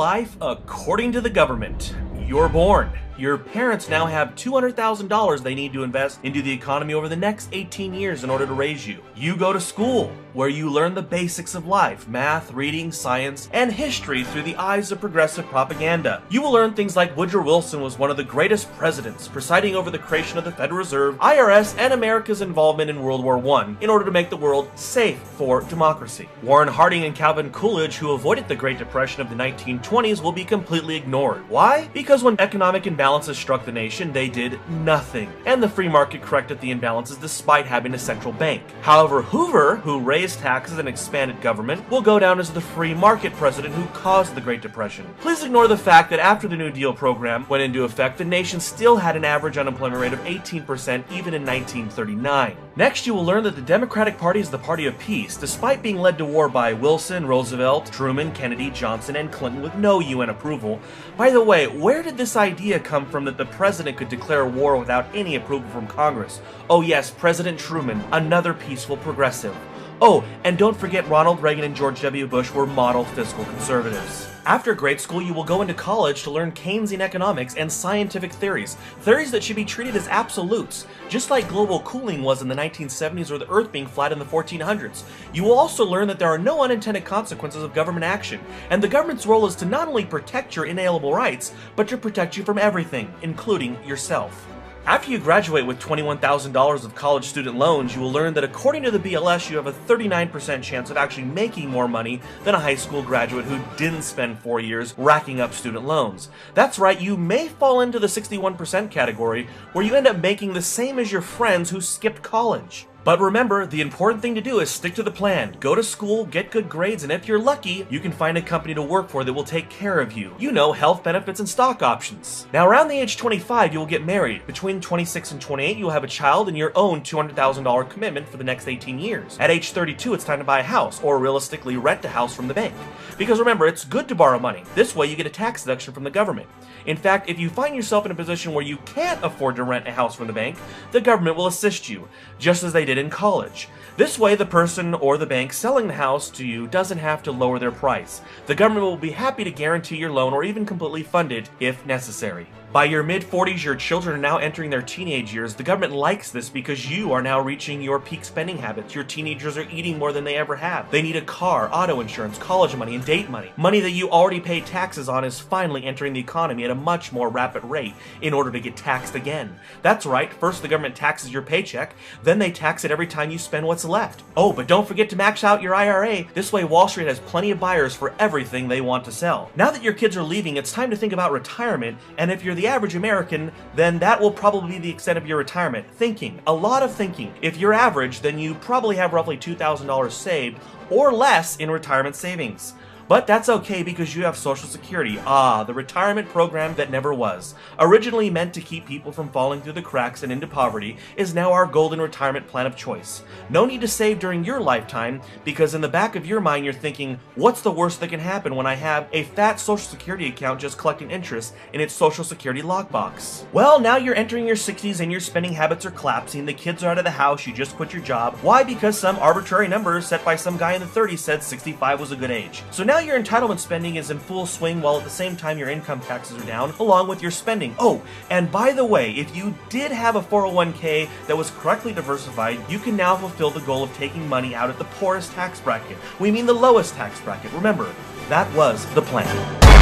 life according to the government. You're born. Your parents now have $200,000 they need to invest into the economy over the next 18 years in order to raise you. You go to school, where you learn the basics of life, math, reading, science, and history through the eyes of progressive propaganda. You will learn things like Woodrow Wilson was one of the greatest presidents, presiding over the creation of the Federal Reserve, IRS, and America's involvement in World War I in order to make the world safe for democracy. Warren Harding and Calvin Coolidge, who avoided the Great Depression of the 1920s, will be completely ignored. Why? Because when economic imbalances struck the nation, they did nothing, and the free market corrected the imbalances despite having a central bank. However, Hoover, who raised taxes and expanded government, will go down as the free market president who caused the Great Depression. Please ignore the fact that after the New Deal program went into effect, the nation still had an average unemployment rate of 18% even in 1939. Next, you will learn that the Democratic Party is the party of peace, despite being led to war by Wilson, Roosevelt, Truman, Kennedy, Johnson, and Clinton with no UN approval. By the way, where did this idea come from that the president could declare war without any approval from Congress? Oh yes, President Truman, another peaceful progressive. Oh, and don't forget Ronald Reagan and George W. Bush were model fiscal conservatives. After grade school, you will go into college to learn Keynesian economics and scientific theories that should be treated as absolutes, just like global cooling was in the 1970s or the Earth being flat in the 1400s. You will also learn that there are no unintended consequences of government action, and the government's role is to not only protect your inalienable rights, but to protect you from everything, including yourself. After you graduate with $21,000 of college student loans, you will learn that according to the BLS, you have a 39% chance of actually making more money than a high school graduate who didn't spend 4 years racking up student loans. That's right, you may fall into the 61% category, where you end up making the same as your friends who skipped college. But remember, the important thing to do is stick to the plan. Go to school, get good grades, and if you're lucky, you can find a company to work for that will take care of you. You know, health benefits and stock options. Now, around the age 25, you will get married. Between 26 and 28, you'll have a child and your own $200,000 commitment for the next 18 years. At age 32, it's time to buy a house, or realistically rent a house from the bank. Because remember, it's good to borrow money. This way, you get a tax deduction from the government. In fact, if you find yourself in a position where you can't afford to rent a house from the bank, the government will assist you, just as they did in college. This way, the person or the bank selling the house to you doesn't have to lower their price. The government will be happy to guarantee your loan or even completely fund it if necessary. By your mid-40s, your children are now entering their teenage years. The government likes this because you are now reaching your peak spending habits. Your teenagers are eating more than they ever have. They need a car, auto insurance, college money, and date money. Money that you already pay taxes on is finally entering the economy at a much more rapid rate in order to get taxed again. That's right, first the government taxes your paycheck, then they tax it every time you spend what's left. Oh, but don't forget to max out your IRA. This way Wall Street has plenty of buyers for everything they want to sell. Now that your kids are leaving, it's time to think about retirement, and if you're the average American, then that will probably be the extent of your retirement. Thinking, a lot of thinking. If you're average, then you probably have roughly $2,000 saved or less in retirement savings. But that's okay because you have Social Security. The retirement program that never was. Originally meant to keep people from falling through the cracks and into poverty, is now our golden retirement plan of choice. No need to save during your lifetime, because in the back of your mind you're thinking, what's the worst that can happen when I have a fat Social Security account just collecting interest in its Social Security lockbox? Well, now you're entering your 60s and your spending habits are collapsing, the kids are out of the house, you just quit your job. Why? Because some arbitrary number set by some guy in the 30s said 65 was a good age. So now your entitlement spending is in full swing, while at the same time your income taxes are down, along with your spending. Oh, and by the way, if you did have a 401k that was correctly diversified, you can now fulfill the goal of taking money out at the poorest tax bracket. We mean the lowest tax bracket. Remember, that was the plan.